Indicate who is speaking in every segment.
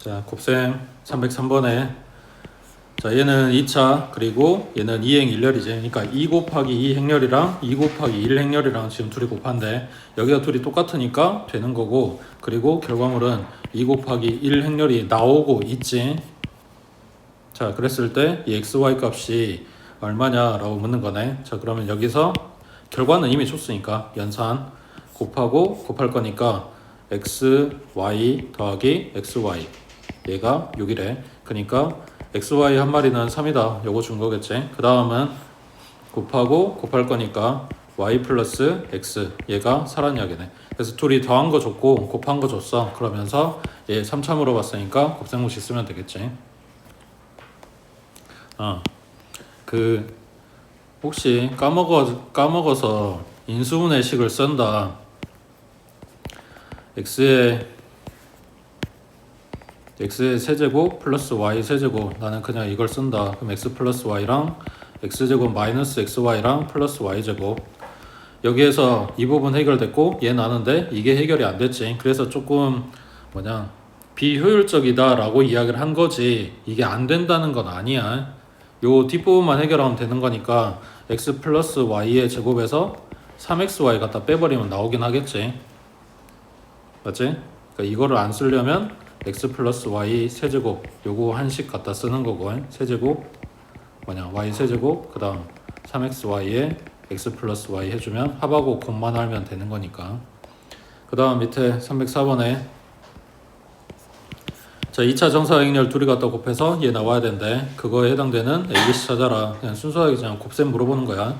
Speaker 1: 자, 곱셈 303번에 자, 얘는 2차 그리고 얘는 2행 1렬이지. 그러니까 2 곱하기 2 행렬이랑 2 곱하기 1 행렬이랑 지금 둘이 곱한데 여기가 둘이 똑같으니까 되는 거고, 그리고 결과물은 2 곱하기 1 행렬이 나오고 있지. 자, 그랬을 때 이 xy 값이 얼마냐라고 묻는 거네. 자, 그러면 여기서 결과는 이미 줬으니까 연산 곱하고 곱할 거니까 xy 더하기 xy 얘가 6이래. 그러니까 xy 한 마리는 3이다. 요거 준 거겠지. 그 다음은 곱하고 곱할 거니까 y 플러스 x 얘가 살았냐기네. 그래서 둘이 더한 거 줬고 곱한 거 줬어. 그러면서 얘 3차 물어봤으니까 곱셈공식 쓰면 되겠지. 혹시 까먹어서 인수분해 식을 쓴다. x의 세제곱 플러스 y 세제곱, 나는 그냥 이걸 쓴다. 그럼 x 플러스 y랑 x제곱 마이너스 xy랑 플러스 y제곱. 여기에서 이 부분 해결됐고 얘 나는데 이게 해결이 안 됐지. 그래서 조금 비효율적이다 라고 이야기를 한 거지, 이게 안 된다는 건 아니야. 요 뒷부분만 해결하면 되는 거니까 x 플러스 y의 제곱에서 3xy 갖다 빼버리면 나오긴 하겠지. 맞지? 그러니까 이거를 안 쓰려면 x 플러스 y 세제곱 요거 한식 갖다 쓰는 거고, 세제곱 y 세제곱 그 다음 3xy에 x 플러스 y 해주면 합하고 곱만 하면 되는 거니까. 그 다음 밑에 304번에 자, 2차 정사행렬 둘이 갖다 곱해서 얘 나와야 되는데 그거에 해당되는 ABC 찾아라. 그냥 순수하게 그냥 곱셈 물어보는 거야.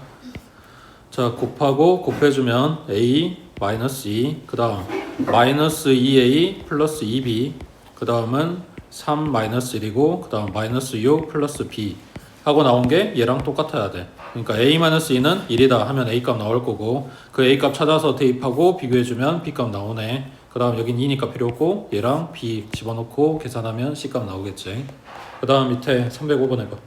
Speaker 1: 자, 곱하고 곱해주면 A 마이너스 2, 그 다음 마이너스 2A 플러스 2B, 그 다음은 3 마이너스 1이고 그 다음 마이너스 6 플러스 B 하고 나온 게 얘랑 똑같아야 돼. 그러니까 A 마이너스 2는 1이다 하면 A 값 나올 거고, 그 A 값 찾아서 대입하고 비교해주면 B 값 나오네. 그 다음 여긴 2니까 필요 없고 얘랑 B 집어넣고 계산하면 C 값 나오겠지. 그 다음 밑에 305번 해봐.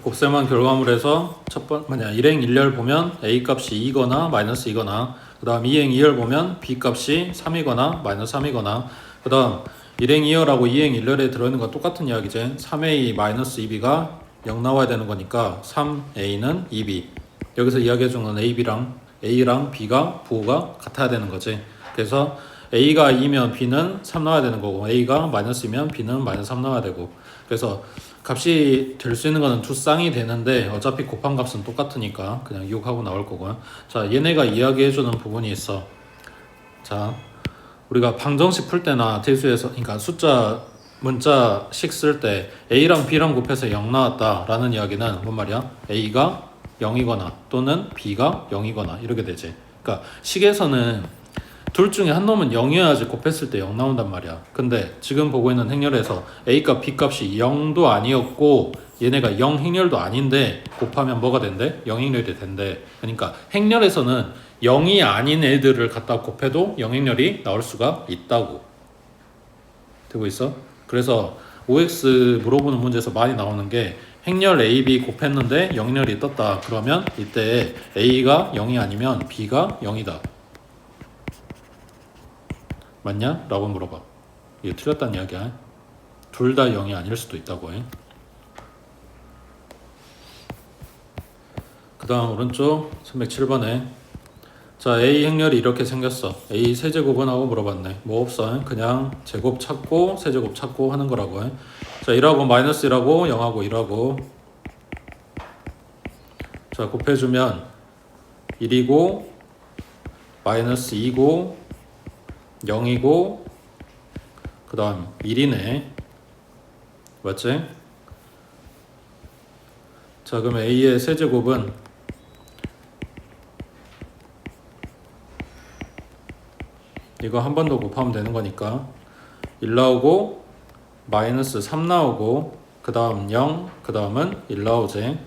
Speaker 1: 곱셈한 결과물에서 일행 1열 보면 A 값이 2거나 마이너스 2거나, 그 다음 2행 2열 보면 B 값이 3이거나 마이너스 3이거나, 그 다음 1행 2열하고 2행 1열에 들어있는 건 똑같은 이야기지. 3A 마이너스 2B가 0 나와야 되는 거니까 3A는 2B. 여기서 이야기해준 건 A랑 B가 부호가 같아야 되는 거지. 그래서 A가 2면 B는 3 나와야 되는 거고, A가 마이너스이면 B는 마이너스 3 나와야 되고. 그래서 값이 될 수 있는 거는 두 쌍이 되는데 어차피 곱한 값은 똑같으니까 그냥 6하고 나올 거고요. 자, 얘네가 이야기해주는 부분이 있어. 자, 우리가 방정식 풀 때나 대수에서, 그러니까 숫자 문자식 쓸 때 A랑 B랑 곱해서 0 나왔다 라는 이야기는 뭔 말이야? A가 0이거나 또는 B가 0이거나 이렇게 되지. 그러니까 식에서는 둘 중에 한 놈은 0이어야지 곱했을 때 0 나온단 말이야. 근데 지금 보고 있는 행렬에서 A값 B값이 0도 아니었고 얘네가 0 행렬도 아닌데 곱하면 뭐가 된대? 0 행렬이 된대. 그러니까 행렬에서는 0이 아닌 애들을 갖다 곱해도 0 행렬이 나올 수가 있다고. 되고 있어? 그래서 OX 물어보는 문제에서 많이 나오는 게 행렬 A, B 곱했는데 0 행렬이 떴다. 그러면 이때 A가 0이 아니면 B가 0이다. 맞냐? 라고 물어봐. 이게 틀렸다는 이야기야. 둘 다 0이 아닐 수도 있다고 해. 그 다음 오른쪽 307번에 자, A 행렬이 이렇게 생겼어. A 세제곱은 하고 물어봤네. 뭐 없어. 그냥 제곱 찾고 세제곱 찾고 하는 거라고 해. 자, 1하고 마이너스 1하고 0하고 1하고 자, 곱해주면 1이고 마이너스 2고 0이고 그 다음 1이네. 맞지? 자, 그럼 A의 세제곱은 이거 한 번 더 곱하면 되는 거니까 1 나오고 마이너스 3 나오고 그 다음 0, 그 다음은 1 나오지.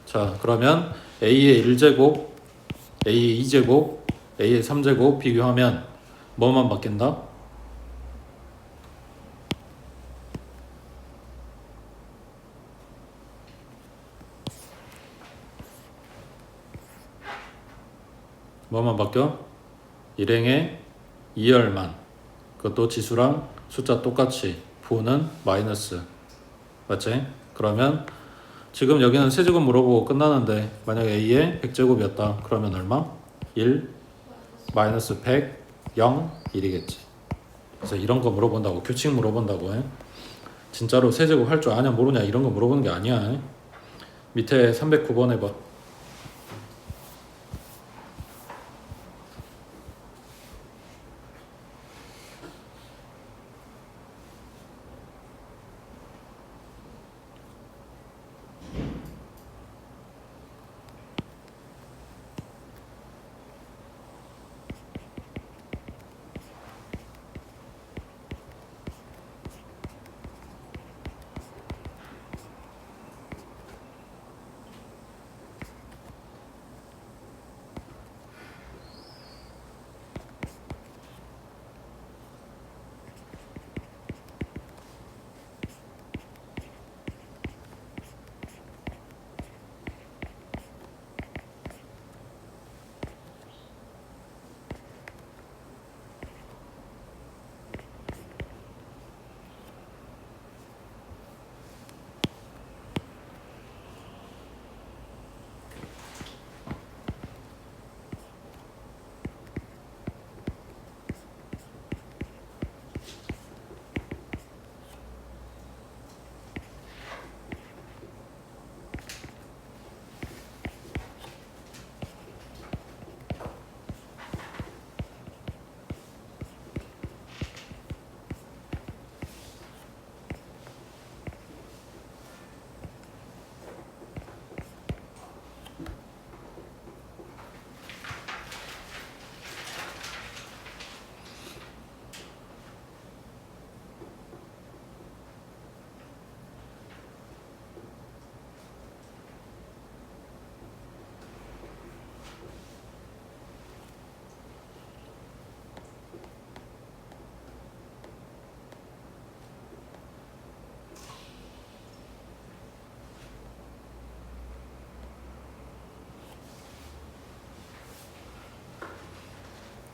Speaker 1: 자, 그러면 A의 1제곱, A의 2제곱, A의 3제곱 비교하면 뭐만 바뀐다? 뭐만 바뀌어? 일행의 2열만. 그것도 지수랑 숫자 똑같이 부호는 마이너스. 맞지? 그러면 지금 여기는 세제곱 물어보고 끝나는데 만약에 A의 100제곱이었다 그러면 얼마? 1 마이너스 100 0 1이겠지. 그래서 이런 거 물어본다고, 규칙 물어본다고 해. 진짜로 세제곱 할 줄 아냐 모르냐 이런 거 물어보는 게 아니야. 밑에 309번 해봐.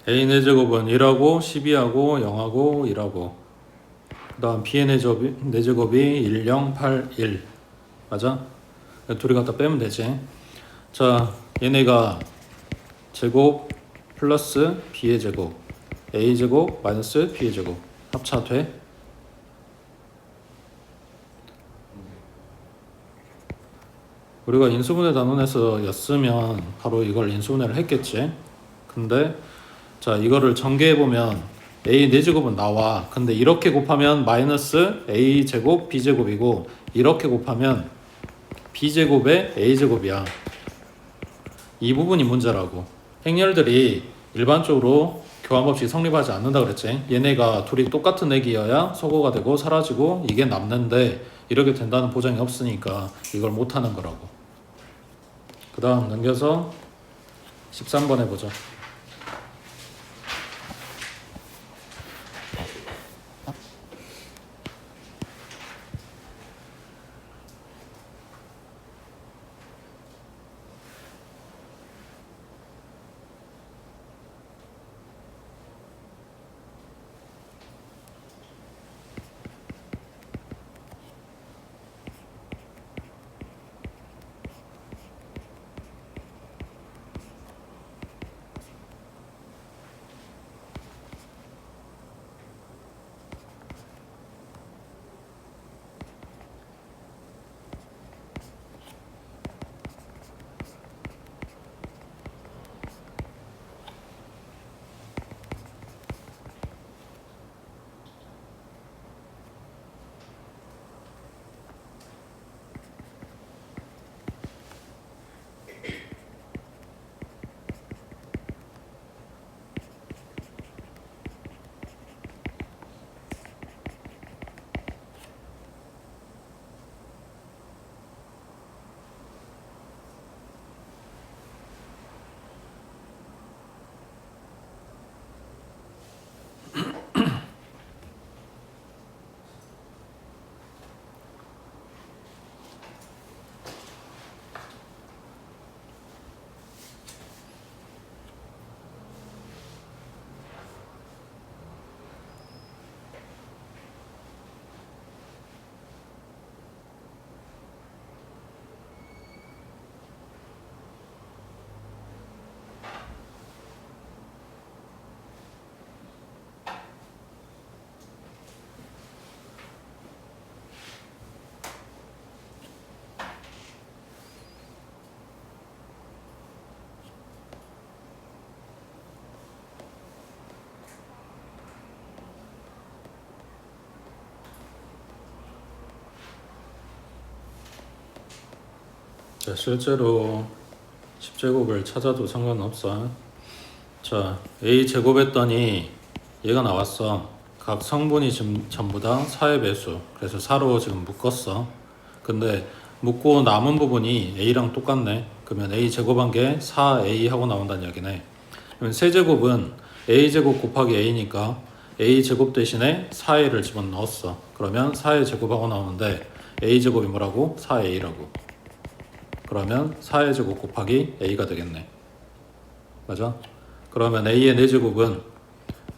Speaker 1: A의 4제곱은 1하고 12하고 0하고 1하고 그 다음 B의 4제곱이 1, 0, 8, 1 맞아? 둘이 갖다 빼면 되지. 자, 얘네가 제곱 플러스 B의 제곱 A 제곱 마이너스 B의 제곱 합차돼? 우리가 인수분해 단원에서 였으면 바로 이걸 인수분해를 했겠지. 근데 자, 이거를 전개해보면 A 4제곱은 나와. 근데 이렇게 곱하면 마이너스 A 제곱 B 제곱이고 이렇게 곱하면 B 제곱에 A 제곱이야. 이 부분이 문제라고. 행렬들이 일반적으로 교환법칙이 성립하지 않는다 그랬지. 얘네가 둘이 똑같은 액이어야 소거가 되고 사라지고 이게 남는데 이렇게 된다는 보장이 없으니까 이걸 못하는 거라고. 그 다음 넘겨서 13번 해보자. 자, 실제로 10제곱을 찾아도 상관없어. 자, A 제곱했더니 얘가 나왔어. 각 성분이 지금 전부 다 4의 배수. 그래서 4로 지금 묶었어. 근데 묶고 남은 부분이 A랑 똑같네. 그러면 A 제곱한 게 4A 하고 나온다는 이야기네. 그러면 세제곱은 A 제곱 곱하기 A니까 A 제곱 대신에 4A를 집어넣었어. 그러면 4의 제곱하고 나오는데 A 제곱이 뭐라고? 4A라고. 그러면 4의 제곱 곱하기 A가 되겠네. 맞아? 그러면 A의 4제곱은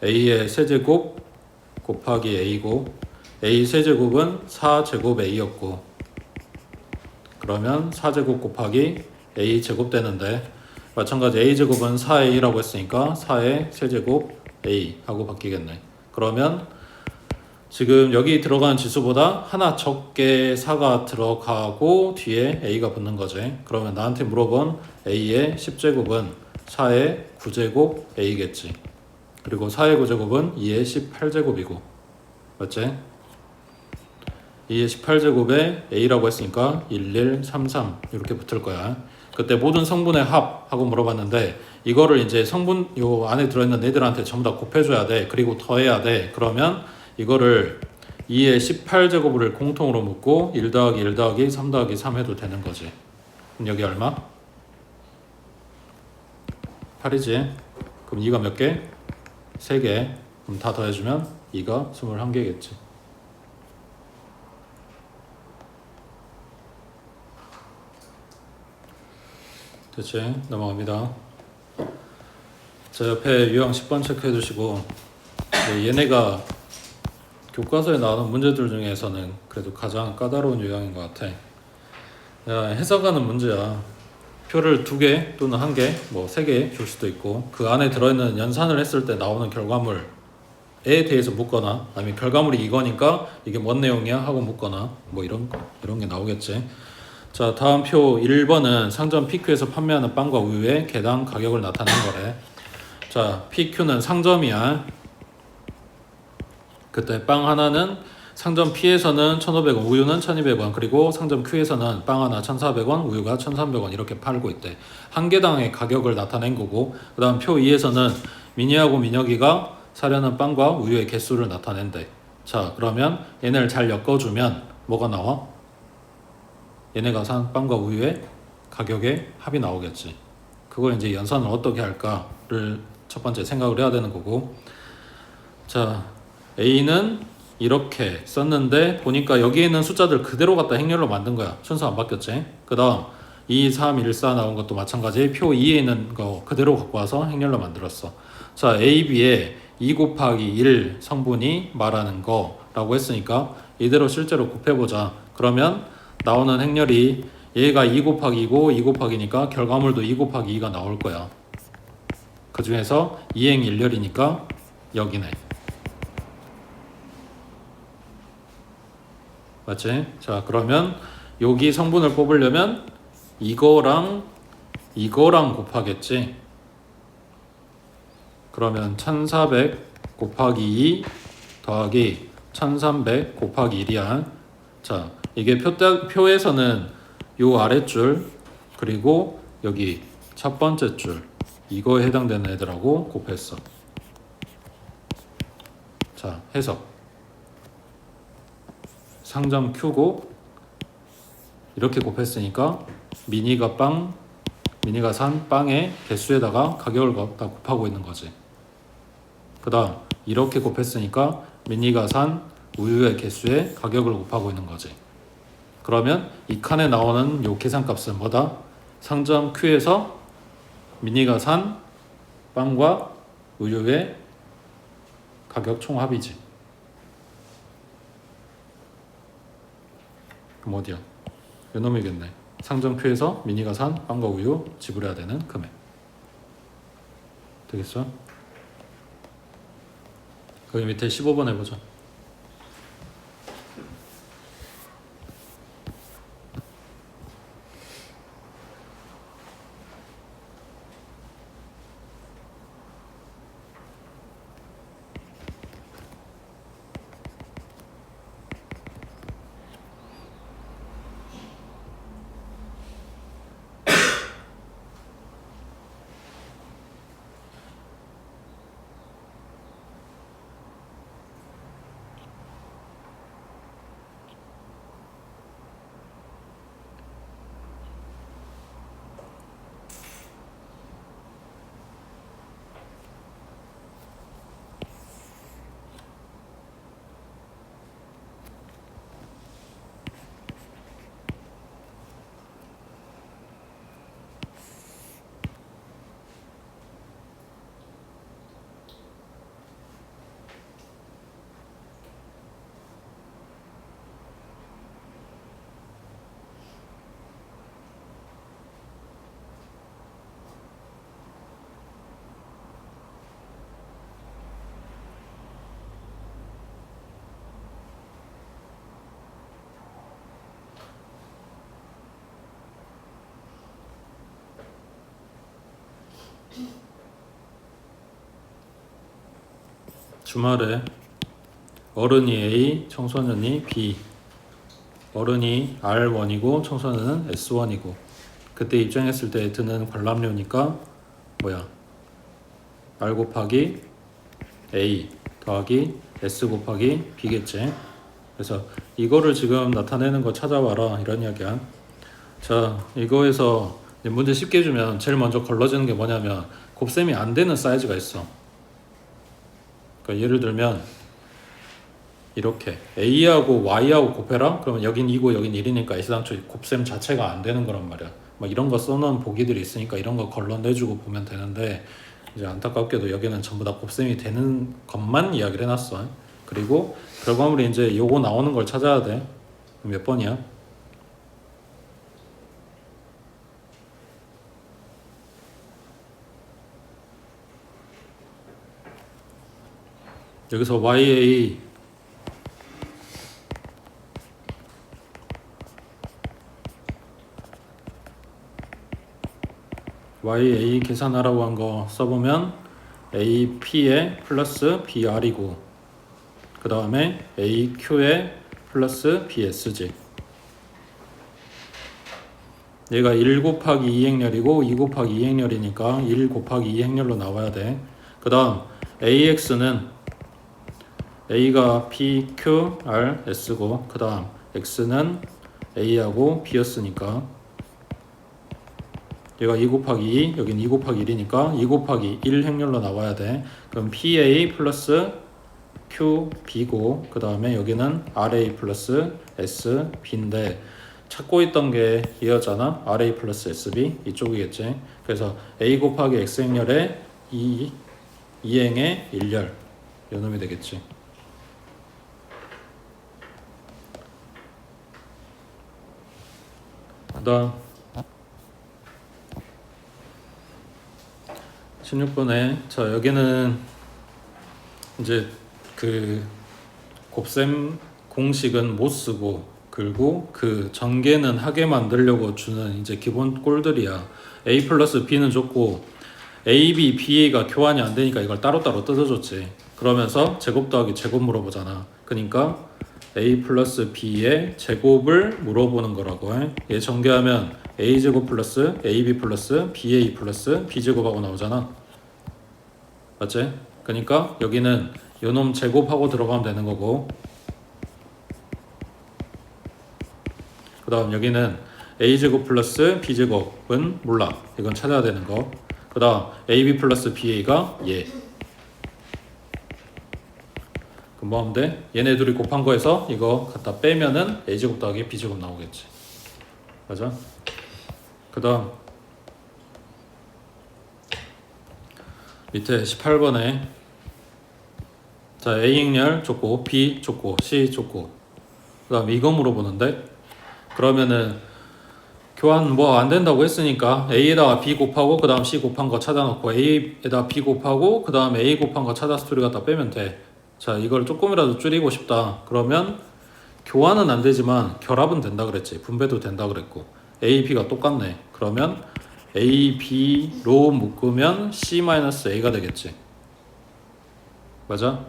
Speaker 1: A의 세제곱 곱하기 A고 A 세제곱은 4제곱 A였고 그러면 4제곱 곱하기 A 제곱 되는데 마찬가지 A 제곱은 4A라고 했으니까 4의 세제곱 A 하고 바뀌겠네. 그러면 지금 여기 들어가는 지수보다 하나 적게 4가 들어가고 뒤에 A가 붙는 거지. 그러면 나한테 물어본 A의 10제곱은 4의 9제곱 A겠지. 그리고 4의 9제곱은 2의 18제곱이고 맞지? 2의 18제곱에 A라고 했으니까 1, 1, 3, 3 이렇게 붙을 거야. 그때 모든 성분의 합하고 물어봤는데 이거를 이제 성분 요 안에 들어있는 애들한테 전부 다 곱해줘야 돼. 그리고 더해야 돼. 그러면 이거를 2의 18제곱을 공통으로 묶고 1 더하기 1 더하기 3 더하기 3 해도 되는 거지. 그럼 여기 얼마? 8이지. 그럼 2가 몇 개? 3개. 그럼 다 더해주면 2가 21개겠지. 됐지? 넘어갑니다. 자, 옆에 유형 10번 체크해 두시고 얘네가 교과서에 나오는 문제들 중에서는 그래도 가장 까다로운 유형인 것 같아. 야, 해석하는 문제야. 표를 2개 또는 1개, 뭐 3개 줄 수도 있고 그 안에 들어있는 연산을 했을 때 나오는 결과물에 대해서 묻거나 아니면 결과물이 이거니까 이게 뭔 내용이야 하고 묻거나 뭐 이런 게 나오겠지. 자, 다음 표 1번은 상점 PQ에서 판매하는 빵과 우유의 개당 가격을 나타낸 거래. 자, PQ는 상점이야. 그때 빵 하나는 상점 P에서는 1,500원, 우유는 1,200원, 그리고 상점 Q에서는 빵 하나 1,400원, 우유가 1,300원 이렇게 팔고 있대. 한 개당의 가격을 나타낸 거고, 그 다음 표 2에서는 민희하고 민혁이가 사려는 빵과 우유의 개수를 나타낸대. 자, 그러면 얘네를 잘 엮어주면 뭐가 나와? 얘네가 산 빵과 우유의 가격의 합이 나오겠지. 그걸 이제 연산을 어떻게 할까를 첫 번째 생각을 해야 되는 거고. 자, A는 이렇게 썼는데 보니까 여기에 있는 숫자들 그대로 갖다 행렬로 만든 거야. 순서 안 바뀌었지. 그 다음 2, 3, 1, 4 나온 것도 마찬가지. 표 2에 있는 거 그대로 갖고 와서 행렬로 만들었어. 자, A, B에 2 곱하기 1 성분이 말하는 거라고 했으니까 이대로 실제로 곱해보자. 그러면 나오는 행렬이 얘가 2 곱하기 2고 2 곱하기니까 결과물도 2 곱하기 2가 나올 거야. 그 중에서 2행 1렬이니까 여기네. 맞지? 자, 그러면 여기 성분을 뽑으려면 이거랑 곱하겠지. 그러면 1400 곱하기 2 더하기 1300 곱하기 1이야. 자, 이게 표에서는 요 아랫줄 그리고 여기 첫 번째 줄 이거에 해당되는 애들하고 곱했어. 자, 해석. 상점 Q고 이렇게 곱했으니까 미니가 산 빵의 개수에다가 가격을 다 곱하고 있는 거지. 그 다음 이렇게 곱했으니까 미니가 산 우유의 개수에 가격을 곱하고 있는 거지. 그러면 이 칸에 나오는 요 계산값은 뭐다? 상점 Q에서 미니가 산 빵과 우유의 가격 총합이지. 그럼 어디야? 요놈이겠네. 상점 Q에서 미니가 산 빵과 우유 지불해야 되는 금액. 되겠어? 거기 밑에 15번 해보자. 주말에 어른이 A, 청소년이 B. 어른이 R1이고 청소년은 S1이고 그때 입장했을 때 드는 관람료니까 뭐야? R 곱하기 A 더하기 S 곱하기 B겠지. 그래서 이거를 지금 나타내는 거 찾아봐라 이런 이야기야. 자, 이거에서 문제 쉽게 주면 제일 먼저 걸러지는 게 뭐냐면 곱셈이 안 되는 사이즈가 있어. 그러니까 예를 들면 이렇게 A하고 Y하고 곱해라? 그러면 여긴 2고 여긴 1이니까 애시당초 곱셈 자체가 안 되는 거란 말이야. 막 이런 거 써놓은 보기들이 있으니까 이런 거 걸러내주고 보면 되는데 이제 안타깝게도 여기는 전부 다 곱셈이 되는 것만 이야기를 해놨어. 그리고 결과물이 이제 요거 나오는 걸 찾아야 돼. 몇 번이야? 여기서 YA YA 계산하라고 한 거 써보면 AP에 플러스 BR이고 그 다음에 AQ에 플러스 BS지. 얘가 1 곱하기 2행렬이고 2 곱하기 2행렬이니까 1 곱하기 2행렬로 나와야 돼. 그 다음 AX는 A가 P, Q, R, S고 그 다음 X는 A하고 B였으니까 얘가 2 곱하기 2, 여긴 2 곱하기 1이니까 2 곱하기 1 행렬로 나와야 돼. 그럼 PA 플러스 QB고 그 다음에 여기는 RA 플러스 SB인데 찾고 있던 게 이거잖아. RA 플러스 SB 이쪽이겠지. 그래서 A 곱하기 X 행렬에 2행의 1열 요놈이 되겠지. 그 다음 16번에 자 여기는 이제 그 곱셈 공식은 못 쓰고 그리고 그 전개는 하게 만들려고 주는 이제 기본 꼴들이야. A 플러스 B는 줬고 A, B, BA가 교환이 안 되니까 이걸 따로따로 뜯어줬지. 그러면서 제곱 더하기 제곱 물어보잖아. 그러니까 A 플러스 B의 제곱을 물어보는 거라고 해. 얘 전개하면 A제곱 플러스 AB 플러스 BA 플러스 B제곱하고 나오잖아. 맞지? 그러니까 여기는 요놈 제곱하고 들어가면 되는 거고 그 다음 여기는 A제곱 플러스 B제곱은 몰라. 이건 찾아야 되는 거. 그 다음 AB 플러스 BA가 얘. 그럼 뭐 하면 돼? 얘네 둘이 곱한 거에서 이거 갖다 빼면은 A제곱 더하기 B제곱 나오겠지. 맞아? 그 다음 밑에 18번에 자 A행렬 줬고 B 줬고 C 줬고 그 다음 이거 물어보는데 그러면은 교환 뭐 안 된다고 했으니까 A에다가 B 곱하고 그 다음 C 곱한 거 찾아놓고 A에다가 B 곱하고 그 다음 A 곱한 거 찾아서 둘이 갖다 빼면 돼. 자 이걸 조금이라도 줄이고 싶다 그러면 교환은 안 되지만 결합은 된다 그랬지. 분배도 된다 그랬고 A, B가 똑같네. 그러면 A, B로 묶으면 C-A가 되겠지. 맞아?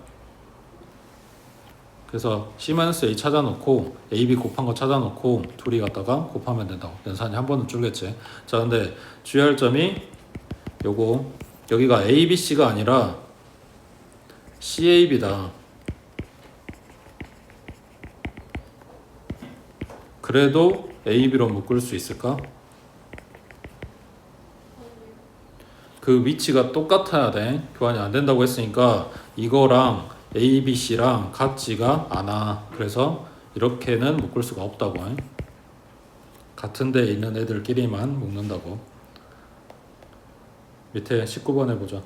Speaker 1: 그래서 C-A 찾아놓고 A, B 곱한 거 찾아놓고 둘이 갖다가 곱하면 된다고. 연산이 한 번은 줄겠지. 자 근데 주의할 점이 요거 여기가 A, B, C가 아니라 CAB다. 그래도 A, B로 묶을 수 있을까? 그 위치가 똑같아야 돼. 교환이 안 된다고 했으니까 이거랑 A, B, C랑 같지가 않아. 그래서 이렇게는 묶을 수가 없다고. 같은 데에 있는 애들끼리만 묶는다고. 밑에 19번에 보자.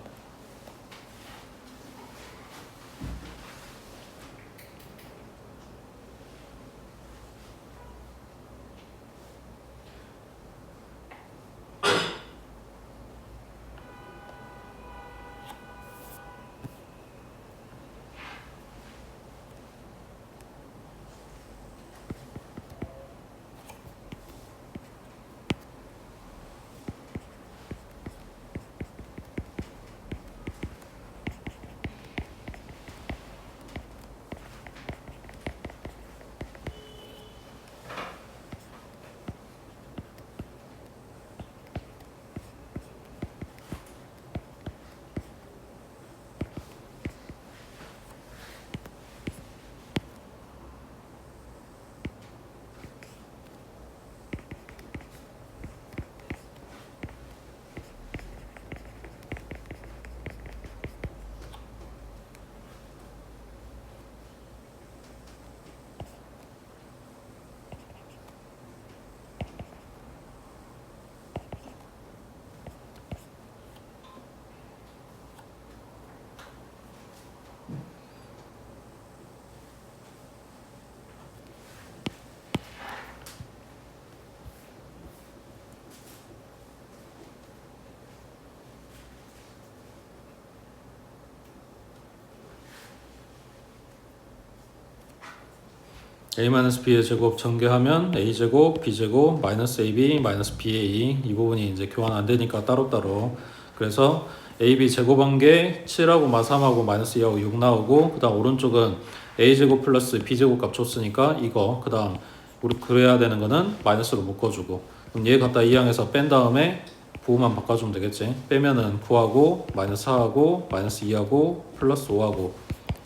Speaker 1: a-b의 제곱 전개하면 a제곱 b제곱 마이너스 ab 마이너스 ba 이 부분이 이제 교환 안 되니까 따로따로. 그래서 ab 제곱한 게 7하고 마3하고 마이너스 2하고 6 나오고, 그 다음 오른쪽은 a제곱 플러스 b제곱 값 줬으니까 이거, 그 다음 우리 그래야 되는 거는 마이너스로 묶어주고, 그럼 얘 갖다 이항해서 뺀 다음에 부호만 바꿔주면 되겠지. 빼면은 9하고 마이너스 4하고 마이너스 2하고 플러스 5하고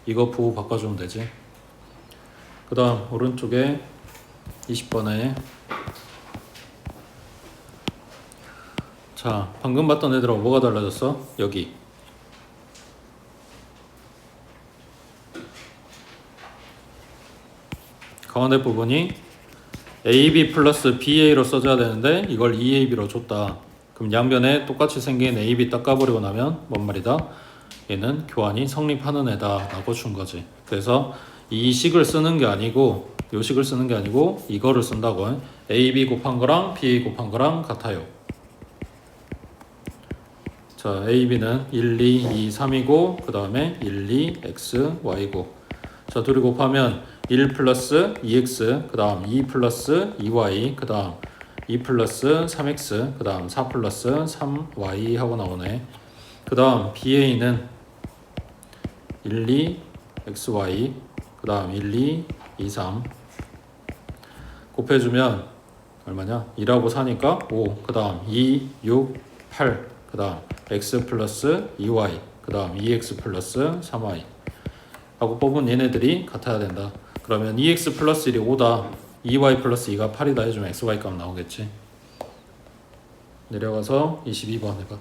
Speaker 1: 이거 부호 바꿔주면 되지. 그 다음 오른쪽에 20번에 자, 방금 봤던 애들하고 뭐가 달라졌어? 여기 가운데 부분이 AB 플러스 BA로 써줘야 되는데 이걸 EAB로 줬다. 그럼 양변에 똑같이 생긴 AB 딱 까버리고 나면 뭔 말이다? 얘는 교환이 성립하는 애다 라고 준 거지. 그래서 이 식을 쓰는 게 아니고 요 식을 쓰는 게 아니고 이거를 쓴다고. AB 곱한 거랑 BA 곱한 거랑 같아요. 자, AB는 1, 2, 2, 3이고 그 다음에 1, 2, X, Y고, 자 둘이 곱하면 1 플러스 2X 그 다음 2 플러스 2Y 그 다음 2 플러스 3X 그 다음 4 플러스 3Y 하고 나오네. 그 다음 BA는 1, 2, XY 그 다음 1, 2, 2, 3 곱해주면 얼마냐? 2하고 4니까 5 그 다음 2, 6, 8 그 다음 X 플러스 2Y 그 다음 2X 플러스 3Y 하고 뽑은 얘네들이 같아야 된다. 그러면 2X 플러스 1이 5다 2Y 플러스 2가 8이다 해주면 XY 값 나오겠지. 내려가서 22번 해봐.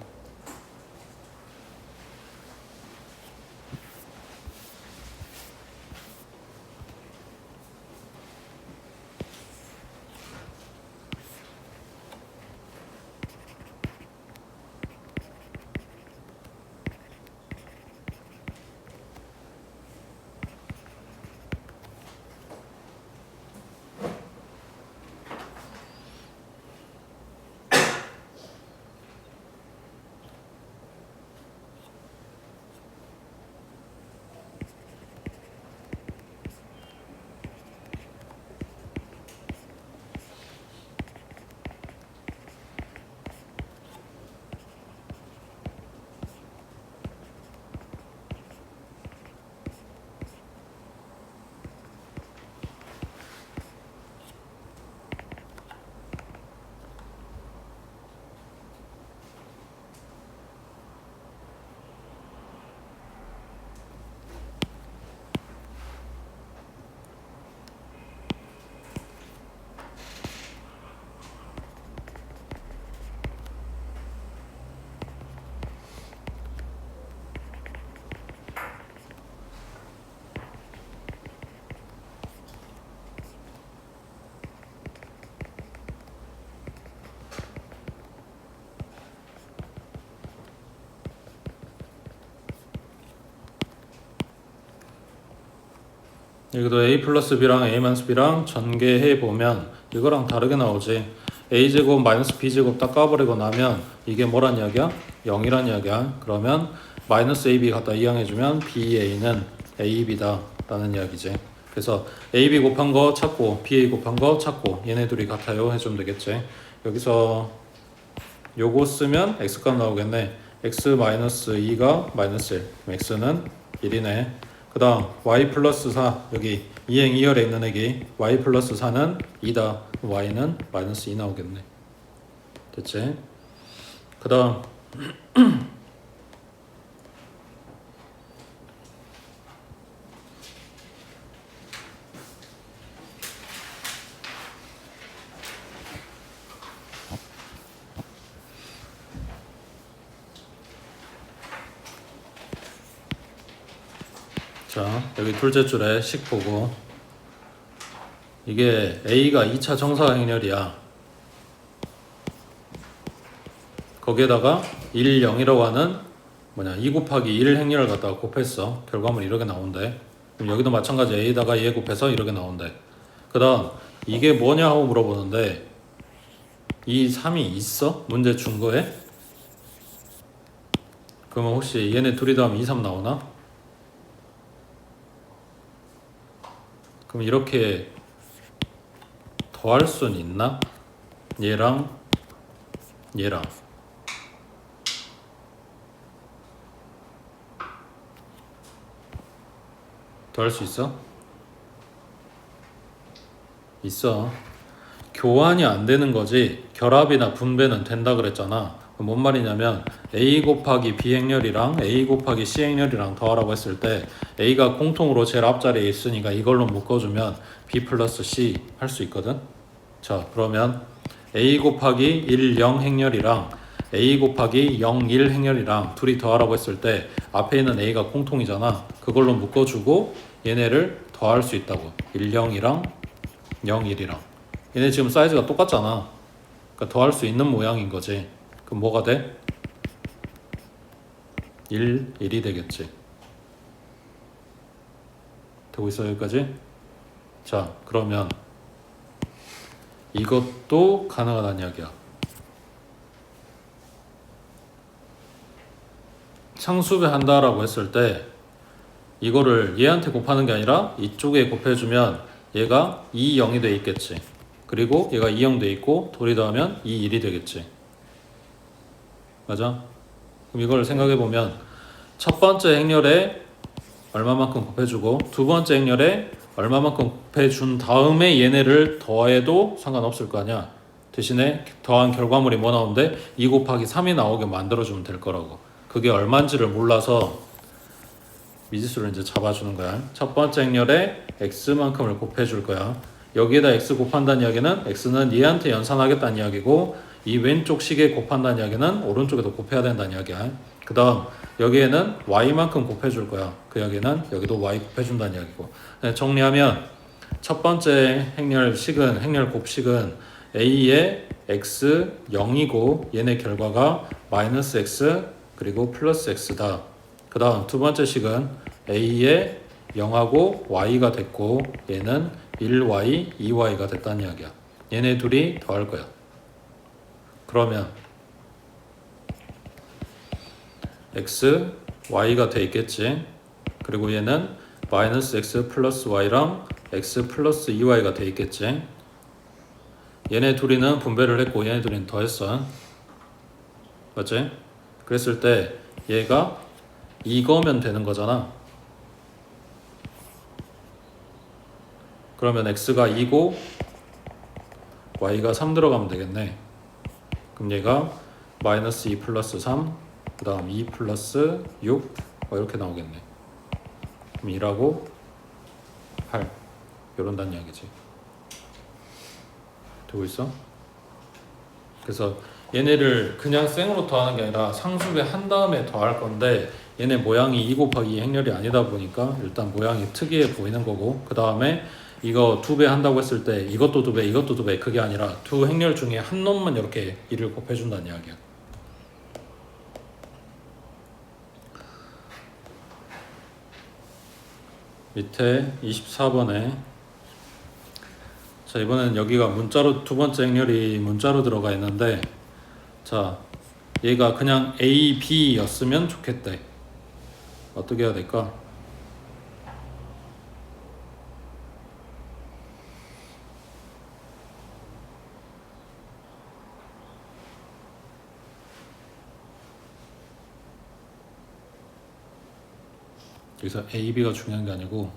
Speaker 1: 여기도 A 플러스 B랑 A 마이너스 B랑 전개해 보면 이거랑 다르게 나오지. A제곱 마이너스 B제곱 딱 까버리고 나면 이게 뭐란 이야기야? 0이란 이야기야. 그러면 마이너스 AB 갖다 이항해주면 BA는 AB다 라는 이야기지. 그래서 AB 곱한 거 찾고 BA 곱한 거 찾고 얘네 둘이 같아요 해주면 되겠지. 여기서 요거 쓰면 X값 나오겠네. X 마이너스 2가 마이너스 1 그럼 X는 1이네. 그 다음 y 플러스 4 여기 이행 2열에 있는 애기 y 플러스 4는 2다. y는 마이너스 2 나오겠네. 됐지? 그 다음 자 여기 둘째 줄에 식 보고 이게 A가 2차 정사행렬이야. 거기에다가 1, 0이라고 하는 2 곱하기 1 행렬을 갖다가 곱했어. 결과물 이렇게 나온대. 그럼 여기도 마찬가지 A에다가 얘 곱해서 이렇게 나온대. 그 다음 이게 뭐냐 하고 물어보는데 이 3이 있어? 문제 준 거에? 그러면 혹시 얘네 둘이 더하면 2, 3 나오나? 그럼 이렇게 더할 수는 있나? 얘랑 얘랑 더할 수 있어? 있어. 교환이 안 되는 거지 결합이나 분배는 된다 그랬잖아. 뭔 말이냐면 A 곱하기 B 행렬이랑 A 곱하기 C 행렬이랑 더하라고 했을 때 A가 공통으로 제일 앞자리에 있으니까 이걸로 묶어주면 B 플러스 C 할 수 있거든. 자 그러면 A 곱하기 1, 0 행렬이랑 A 곱하기 0, 1 행렬이랑 둘이 더하라고 했을 때 앞에 있는 A가 공통이잖아. 그걸로 묶어주고 얘네를 더할 수 있다고. 1, 0이랑 0, 1이랑 얘네 지금 사이즈가 똑같잖아. 그러니까 더할 수 있는 모양인 거지. 그럼 뭐가 돼? 1, 1이 되겠지. 되고 있어 여기까지? 자 그러면 이것도 가능하다는 이야기야. 상수배 한다라고 했을 때 이거를 얘한테 곱하는 게 아니라 이쪽에 곱해주면 얘가 2, 0이 돼 있겠지. 그리고 얘가 2, 0 돼 있고 둘이 더하면 2, 1이 되겠지. 맞아? 그럼 이걸 생각해보면 첫 번째 행렬에 얼마만큼 곱해주고 두 번째 행렬에 얼마만큼 곱해준 다음에 얘네를 더해도 상관없을 거 아니야. 대신에 더한 결과물이 뭐 나오는데 2 곱하기 3이 나오게 만들어주면 될 거라고. 그게 얼마인지를 몰라서 미지수를 이제 잡아주는 거야. 첫 번째 행렬에 x만큼을 곱해줄 거야. 여기에다 x 곱한다는 이야기는 x는 얘한테 연산하겠다는 이야기고 이 왼쪽 식에 곱한다는 이야기는 오른쪽에도 곱해야 된다는 이야기야. 그 다음 여기에는 y만큼 곱해줄 거야. 그 이야기는 여기도 y 곱해준다는 이야기고. 정리하면 첫 번째 행렬식은 행렬 곱식은 a의 x 0이고 얘네 결과가 마이너스 x 그리고 플러스 x다. 그 다음 두 번째 식은 a의 0하고 y가 됐고 얘는 1y, 2y가 됐다는 이야기야. 얘네 둘이 더할 거야. 그러면 x, y가 돼 있겠지. 그리고 얘는 마이너스 x 플러스 y랑 x 플러스 2y가 돼 있겠지. 얘네 둘이는 분배를 했고 얘네 둘이는 더했어. 맞지? 그랬을 때 얘가 이거면 되는 거잖아. 그러면 x가 2고 y가 3 들어가면 되겠네. 그럼 얘가 마이너스 2 플러스 3, 그 다음 2 플러스 6 이렇게 나오겠네. 그럼 2라고 8 이런다는 이야기지. 되고 있어? 그래서 얘네를 그냥 생으로 더하는 게 아니라 상수배 한 다음에 더할 건데 얘네 모양이 2 곱하기 2 행렬이 아니다 보니까 일단 모양이 특이해 보이는 거고 그 다음에 이거 2배 한다고 했을 때 이것도 2배 이것도 2배 그게 아니라 두 행렬 중에 한 놈만 이렇게 1을 곱해준다는 이야기야. 밑에 24번에 자 이번엔 여기가 문자로 두 번째 행렬이 문자로 들어가 있는데 자 얘가 그냥 A, B였으면 좋겠대. 어떻게 해야 될까? 여기서 A, B가 중요한 게 아니고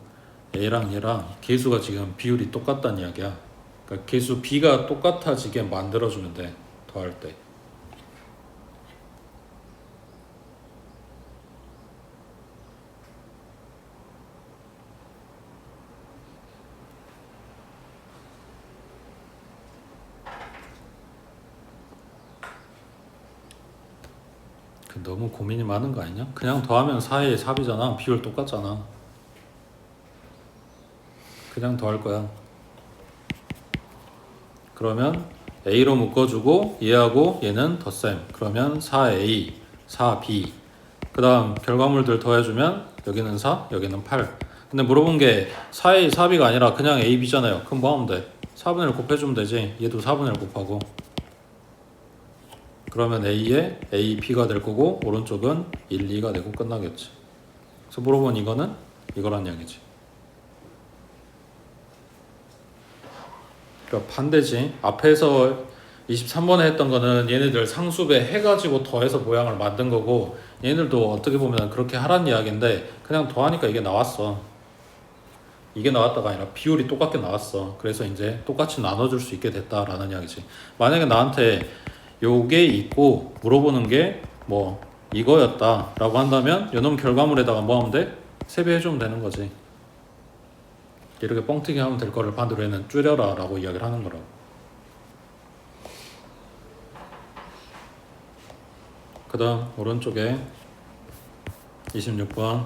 Speaker 1: A랑 얘랑 개수가 지금 비율이 똑같다는 이야기야. 그러니까 개수 B가 똑같아지게 만들어주면 돼. 더할 때. 너무 고민이 많은 거 아니냐? 그냥 더하면 4의 4이잖아. 비율 똑같잖아. 그냥 더할 거야. 그러면 A로 묶어주고 얘하고 얘는 덧셈. 그러면 4A, 4B. 그 다음 결과물들 더해주면 여기는 4, 여기는 8. 근데 물어본 게 4A, 4B가 아니라 그냥 A, B잖아요. 그럼 뭐 하면 돼? 4분의 1 곱해주면 되지. 얘도 4분의 1 곱하고. 그러면 A에 A, B가 될 거고 오른쪽은 1, 2가 되고 끝나겠지. 그래서 물어본 이거는 이거란 이야기지. 그러니까 반대지. 앞에서 23번에 했던 거는 얘네들 상수배 해가지고 더해서 모양을 만든 거고, 얘네들도 어떻게 보면 그렇게 하란 이야기인데 그냥 더하니까 이게 나왔어. 이게 나왔다가 아니라 비율이 똑같게 나왔어. 그래서 이제 똑같이 나눠줄 수 있게 됐다라는 이야기지. 만약에 나한테 요게 있고 물어보는 게 뭐 이거였다 라고 한다면 요놈 결과물에다가 뭐 하면 돼? 세배해주면 되는 거지. 이렇게 뻥튀기 하면 될 거를 반대로 얘는 줄여라 라고 이야기를 하는 거라고. 그 다음 오른쪽에 26번.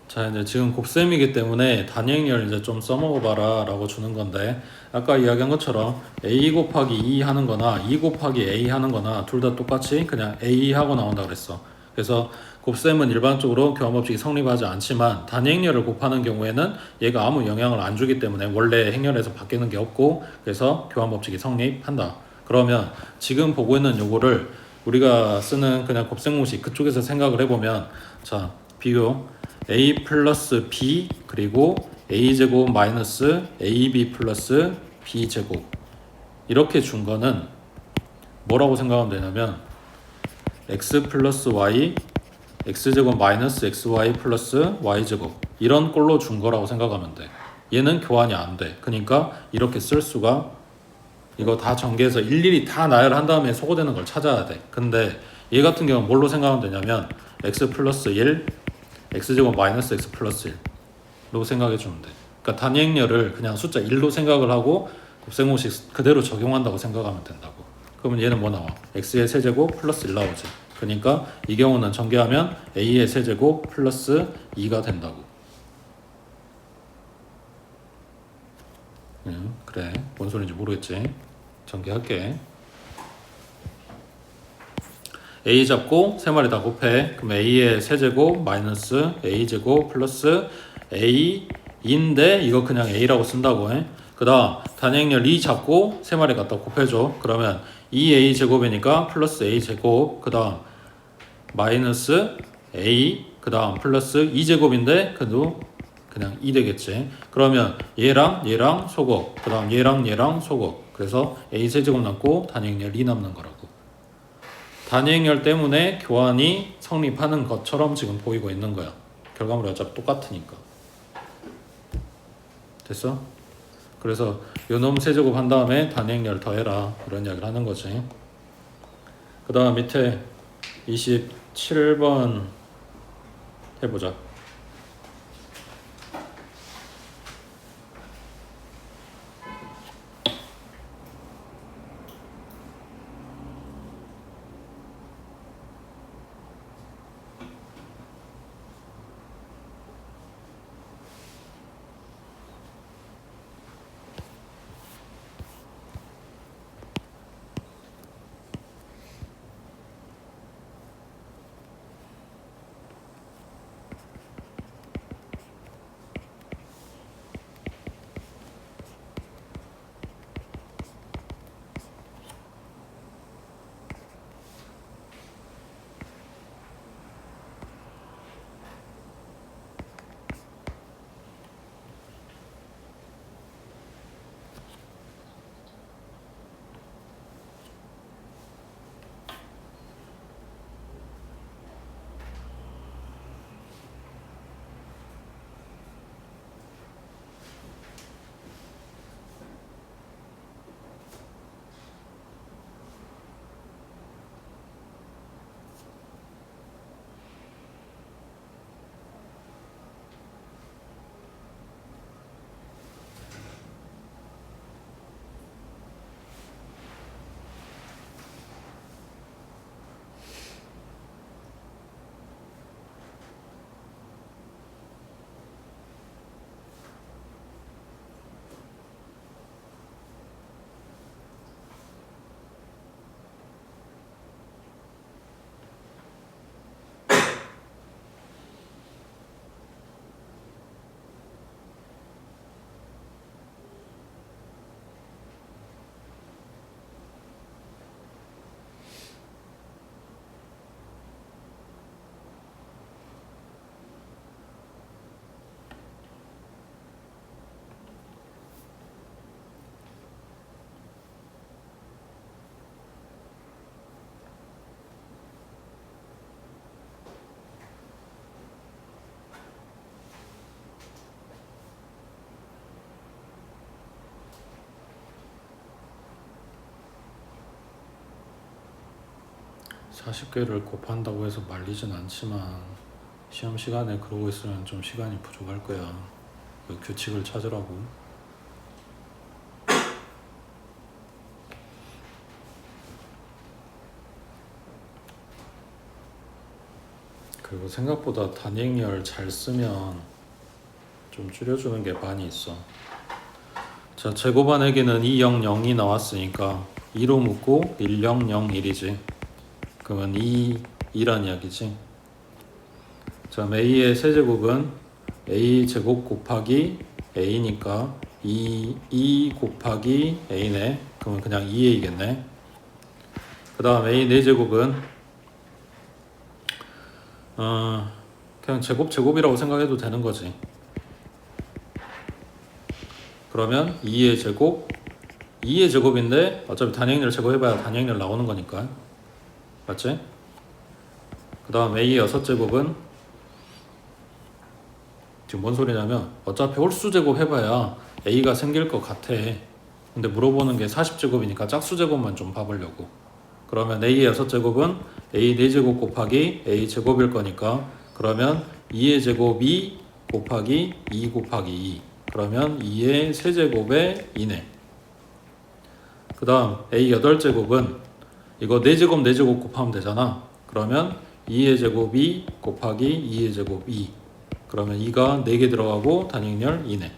Speaker 1: 자, 이제 지금 곱셈이기 때문에 단위행렬 이제 좀 써먹어봐라 라고 주는 건데, 아까 이야기한 것처럼 a 곱하기 2 하는 거나 2 곱하기 a 하는 거나 둘 다 똑같이 그냥 a 하고 나온다 그랬어. 그래서 곱셈은 일반적으로 교환법칙이 성립하지 않지만 단위행렬을 곱하는 경우에는 얘가 아무 영향을 안 주기 때문에 원래 행렬에서 바뀌는 게 없고, 그래서 교환법칙이 성립한다. 그러면 지금 보고 있는 요거를 우리가 쓰는 그냥 곱셈공식 그쪽에서 생각을 해보면, 자, 비교 a 플러스 b 그리고 a제곱 마이너스 ab 플러스 b제곱 이렇게 준 거는 뭐라고 생각하면 되냐면 x 플러스 y x제곱 마이너스 xy 플러스 y제곱 이런 꼴로 준 거라고 생각하면 돼. 얘는 교환이 안 돼. 그러니까 이렇게 쓸 수가, 이거 다 전개해서 일일이 다 나열한 다음에 소거되는 걸 찾아야 돼. 근데 얘 같은 경우는 뭘로 생각하면 되냐면 x 플러스 1 x제곱 마이너스 x 플러스 1로 생각해 주면 돼. 그러니까 단위행렬을 그냥 숫자 1로 생각을 하고 곱셈공식 그대로 적용한다고 생각하면 된다고. 그러면 얘는 뭐 나와? x의 세제곱 플러스 1 나오지. 그러니까 이 경우는 전개하면 a의 세제곱 플러스 2가 된다고. 그래. 뭔 소리인지 모르겠지. 전개할게. a 잡고 세 마리 다 곱해. 그럼 a의 세제곱 마이너스 a제곱 플러스 a인데 이거 그냥 a라고 쓴다고 해. 그 다음 단위행렬 2 잡고 세 마리 갖다 곱해줘. 그러면 2a 제곱이니까 플러스 a 제곱, 그 다음 마이너스 a, 그 다음 플러스 2제곱인데 그래도 그냥 2 되겠지. 그러면 얘랑 소곱, 그 다음 얘랑 소곱. 그래서 a 세제곱 남고 단위행렬 2 남는 거라고. 단위행렬 때문에 교환이 성립하는 것처럼 지금 보이고 있는 거야. 결과물이 어차피 똑같으니까. 됐어? 그래서 요놈 세제곱 한 다음에 단위행렬 더해라 이런 이야기를 하는 거지. 그 다음 밑에 27번 해보자. 40개를 곱한다고 해서 말리진 않지만 시험 시간에 그러고 있으면 좀 시간이 부족할 거야. 그 규칙을 찾으라고. 그리고 생각보다 단행열 잘 쓰면 좀 줄여주는 게 많이 있어. 자, 제곱안에게는 2, 0, 0이 나왔으니까 2로 묶고 1, 0, 0, 1이지. 그러면 2, 2란 이야기지. 자, a의 세제곱은 a 제곱 곱하기 a니까 2 곱하기 a네. 그러면 그냥 2a겠네. 그 다음 a 4제곱은 그냥 제곱이라고 생각해도 되는 거지. 그러면 2의 제곱인데 어차피 단행열 제곱해봐야 단행열 나오는 거니까. 맞지? 그 다음 a의 6제곱은 지금 뭔 소리냐면 어차피 홀수 제곱 해봐야 a가 생길 것 같아. 근데 물어보는 게 40제곱이니까 짝수제곱만 좀 봐보려고. 그러면 a의 6제곱은 a 4제곱 곱하기 a 제곱일 거니까 그러면 2의 제곱이 곱하기 2 곱하기 2 그러면 2의 세제곱에 2네. 그 다음 a 8제곱은 이거 4제곱 4제곱 곱하면 되잖아. 그러면 2의 제곱 2 곱하기 2의 제곱 2 그러면 2가 4개 들어가고 단행열 2네.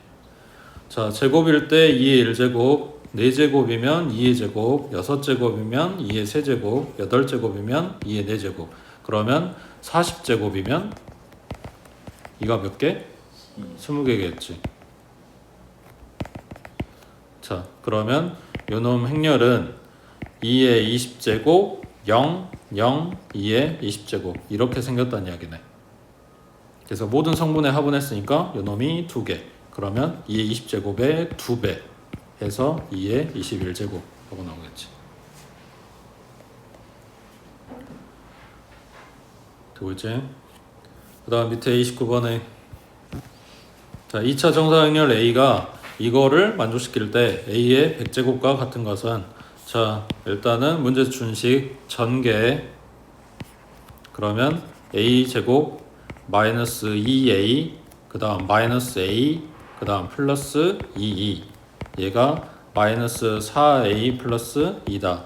Speaker 1: 자, 제곱일 때 2의 1제곱 4제곱이면 2의 제곱 6제곱이면 2의 세제곱 8제곱이면 2의 4제곱 그러면 40제곱이면 2가 몇 개? 20개겠지. 자, 그러면 요놈 행렬은 2의 20제곱 0, 0, 2의 20제곱 이렇게 생겼다는 이야기네. 그래서 모든 성분의 합은 했으니까 요놈이 2개 그러면 2의 20제곱의 2배 해서 2의 21제곱 하고 나오겠지. 되고 있지? 그 다음 밑에 29번에 자 2차 정사행렬 A가 이거를 만족시킬 때 A의 100제곱과 같은 것은 자 일단은 문제 준식 전개 그러면 A제곱 마이너스 2A 그 다음 마이너스 A 그 다음 플러스 2E 얘가 마이너스 4A 플러스 2다.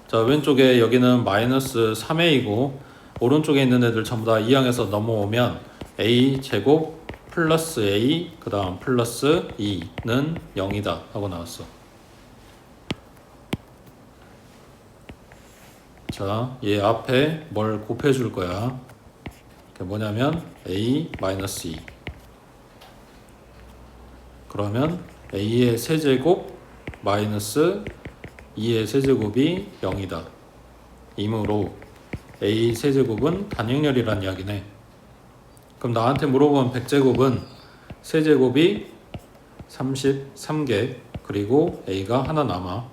Speaker 1: 자 왼쪽에 여기는 마이너스 3A고 오른쪽에 있는 애들 전부 다 2항에서 넘어오면 A 제곱 플러스 A 그 다음 플러스 2는 0이다 하고 나왔어. 자, 얘 앞에 뭘 곱해줄 거야. 그게 뭐냐면 A 마이너스 2 그러면 A의 세제곱 마이너스 2의 세제곱이 0이다. 이므로 A 세제곱은 단행열이란 이야기네. 그럼 나한테 물어보면 100제곱은 세제곱이 33개 그리고 A가 하나 남아.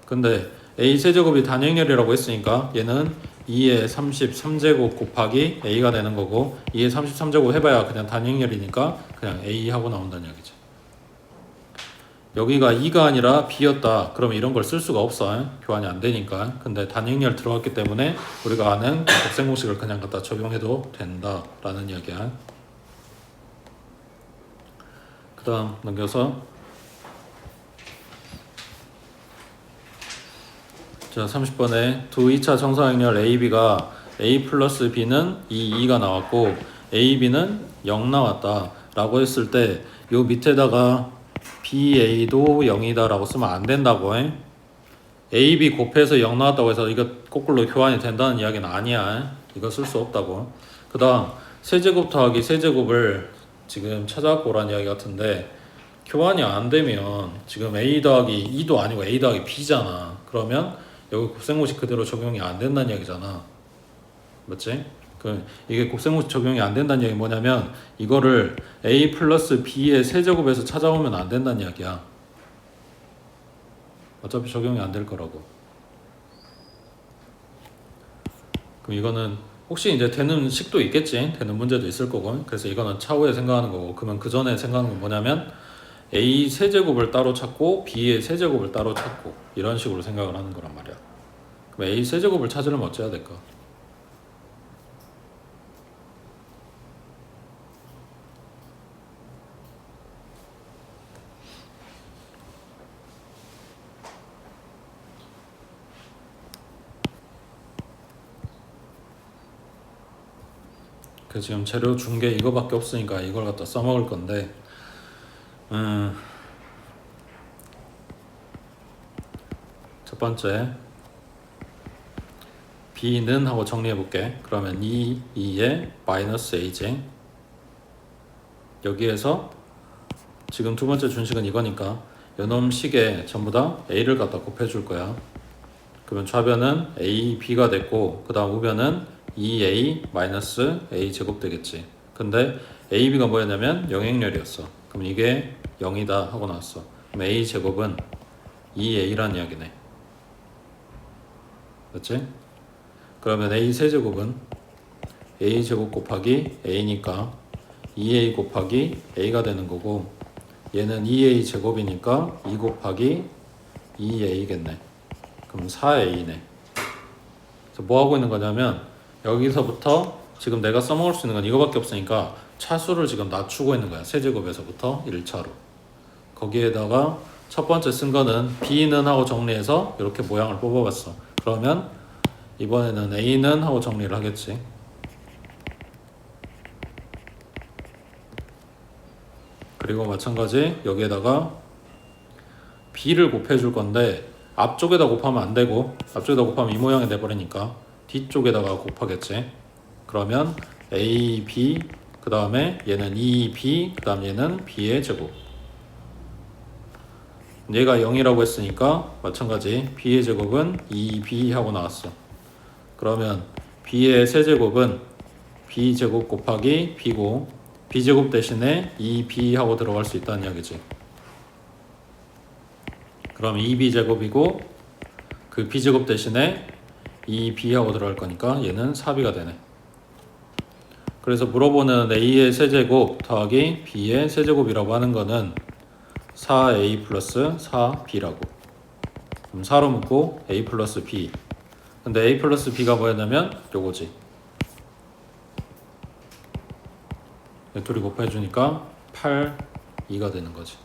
Speaker 1: 근데 A 세제곱이 단행열이라고 했으니까 얘는 2의 33제곱 곱하기 A가 되는 거고 2의 33제곱 해봐야 그냥 단행열이니까 그냥 A 하고 나온다는 이야기지. 여기가 2가 아니라 B였다. 그러면 이런 걸 쓸 수가 없어. 교환이 안 되니까. 근데 단행열 들어갔기 때문에 우리가 아는 곱셈 공식을 그냥 갖다 적용해도 된다라는 이야기야. 그 다음 넘겨서 자 30번에 두 2차 정사행렬 AB가 A 플러스 B는 2가 나왔고 AB는 0 나왔다 라고 했을 때 요 밑에다가 BA도 0이다 라고 쓰면 안 된다고 해. AB 곱해서 0 나왔다고 해서 이거 거꾸로 교환이 된다는 이야기는 아니야. 이거 쓸 수 없다고. 그 다음 세제곱 더하기 세제곱을 지금 찾아갖고 오란 이야기 같은데 교환이 안 되면 지금 A 더하기 2도 아니고 A 더하기 B잖아. 그러면 여기 곱셈공식 그대로 적용이 안 된다는 이야기잖아. 맞지? 이게 곱셈공식 적용이 안 된다는 이야기 뭐냐면 이거를 A 플러스 B의 세제곱에서 찾아오면 안 된다는 이야기야. 어차피 적용이 안 될 거라고. 그럼 이거는 혹시 이제 되는 식도 있겠지. 되는 문제도 있을 거고. 그래서 이거는 차후에 생각하는 거고. 그러면 그 전에 생각하는 건 뭐냐면 A 세제곱을 따로 찾고 B의 세제곱을 따로 찾고 이런 식으로 생각을 하는 거란 말이야. 그럼 A 세제곱을 찾으려면 어찌해야 될까? 그 지금 재료 준 게 이거밖에 없으니까 이걸 갖다 써먹을 건데 첫 번째 B는 하고 정리해 볼게. 그러면 2에 마이너스 A제 여기에서 지금 두 번째 준식은 이거니까 요놈 식에 전부 다 A를 갖다 곱해 줄 거야. 그러면 좌변은 A, B가 됐고 그 다음 우변은 2A 마이너스 A 제곱 되겠지. 근데 A, B가 뭐였냐면 영행렬이었어. 그럼 이게 0이다 하고 나왔어. 그럼 A 제곱은 2A라는 이야기네. 맞지? 그러면 A 세제곱은 A 제곱 곱하기 A니까 2A 곱하기 A가 되는 거고 얘는 2A 제곱이니까 2 곱하기 2A겠네. 그럼 4A네. 그래서 뭐 하고 있는 거냐면 여기서부터 지금 내가 써먹을 수 있는 건 이거밖에 없으니까 차수를 지금 낮추고 있는 거야. 세제곱에서부터 1차로. 거기에다가 첫 번째 쓴 거는 B는 하고 정리해서 이렇게 모양을 뽑아봤어. 그러면 이번에는 A는 하고 정리를 하겠지. 그리고 마찬가지 여기에다가 B를 곱해줄 건데 앞쪽에다 곱하면 안 되고 앞쪽에다 곱하면 이 모양이 돼버리니까 뒤쪽에다가 곱하겠지. 그러면 A, B 그 다음에 얘는 2B 그 다음 얘는 B의 제곱. 얘가 0이라고 했으니까 마찬가지 B의 제곱은 2B 하고 나왔어. 그러면 B의 세제곱은 B제곱 곱하기 B고 B제곱 대신에 2B 하고 들어갈 수 있다는 이야기지. 그럼 2B제곱이고 그 B제곱 대신에 2B 하고 들어갈 거니까 얘는 4B가 되네. 그래서 물어보는 A의 세제곱 더하기 B의 세제곱이라고 하는 거는 4A 플러스 4B라고. 그럼 4로 묶고 A 플러스 B. 근데 A 플러스 B가 뭐였냐면 요거지. 둘이 곱해주니까 8, 2가 되는 거지.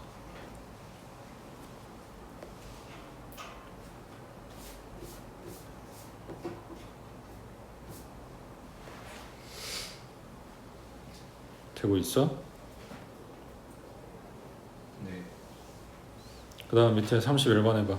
Speaker 1: 되고 있어?
Speaker 2: 네.
Speaker 1: 그 다음 밑에 31번 해봐.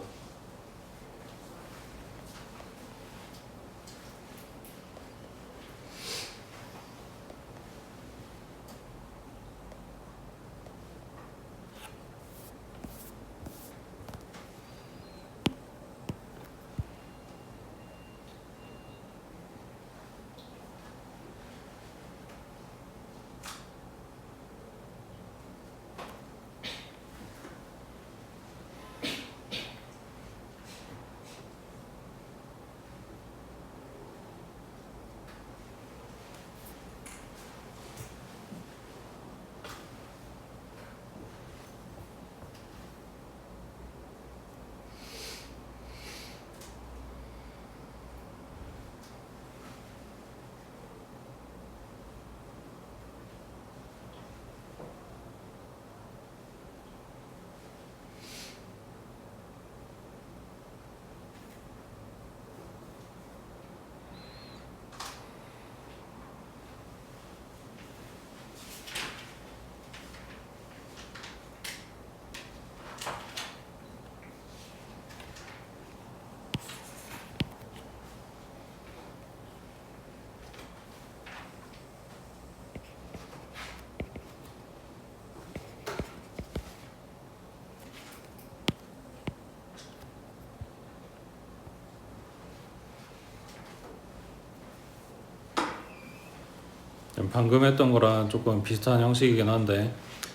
Speaker 1: 방금 했던 거랑 조금 비슷한 형식이긴 한데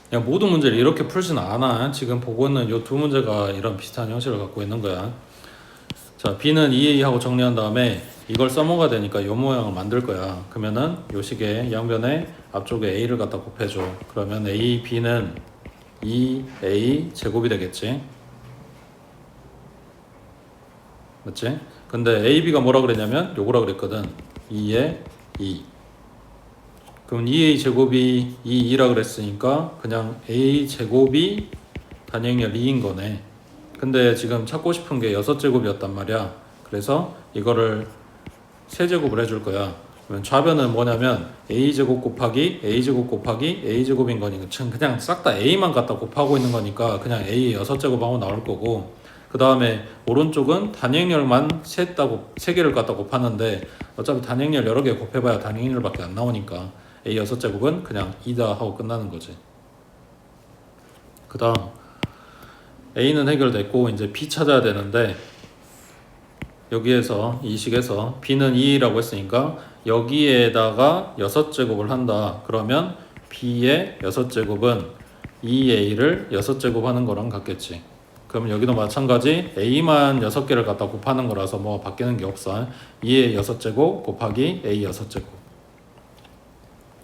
Speaker 1: 그냥 모든 문제를 이렇게 풀지는 않아. 지금 보고 있는 이 두 문제가 이런 비슷한 형식을 갖고 있는 거야. 자, B는 2A 하고 정리한 다음에 이걸 써먹어야 되니까 이 모양을 만들 거야. 그러면은 요 식의 양변에 앞쪽에 A를 갖다 곱해줘. 그러면 A, B는 2A 제곱이 되겠지. 맞지? 그 근데 AB가 뭐라 그랬냐면 요거라 그랬거든. 2에 2. 그럼 2A 제곱이 2라 그랬으니까 그냥 A 제곱이 단위행렬 2인 거네. 근데 지금 찾고 싶은 게 6제곱이었단 말이야. 그래서 이거를 세제곱을 해줄 거야. 그러면 좌변은 뭐냐면 a제곱 곱하기 a제곱 곱하기 a제곱인 거니까 그냥 싹 다 a만 갖다 곱하고 있는 거니까 그냥 a 6제곱하고 나올 거고, 그 다음에 오른쪽은 단위행렬만 세 개를 갖다 곱하는데 어차피 단위행렬 여러 개 곱해봐야 단위행렬밖에 안 나오니까 a 6제곱은 그냥 2다 하고 끝나는 거지. 그 다음 a는 해결됐고 이제 b 찾아야 되는데, 여기에서 이 식에서 b는 2라고 했으니까 여기에다가 6제곱을 한다. 그러면 b의 6제곱은 2a를 6제곱 하는 거랑 같겠지. 그럼 여기도 마찬가지 a만 6개를 갖다 곱하는 거라서 뭐 바뀌는 게 없어. 2의 6제곱 곱하기 a 6제곱.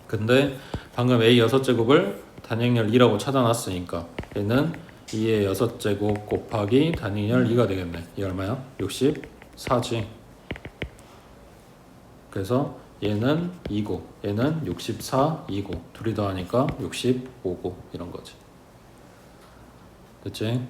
Speaker 1: 근데 방금 a 6제곱을 단위행렬 2라고 찾아놨으니까 얘는 2의 6제곱 곱하기 단위행렬 2가 되겠네. 이 얼마야? 64지. 그래서 얘는 2고 얘는 64, 2고 둘이 더하니까 65고 이런 거지. 됐지?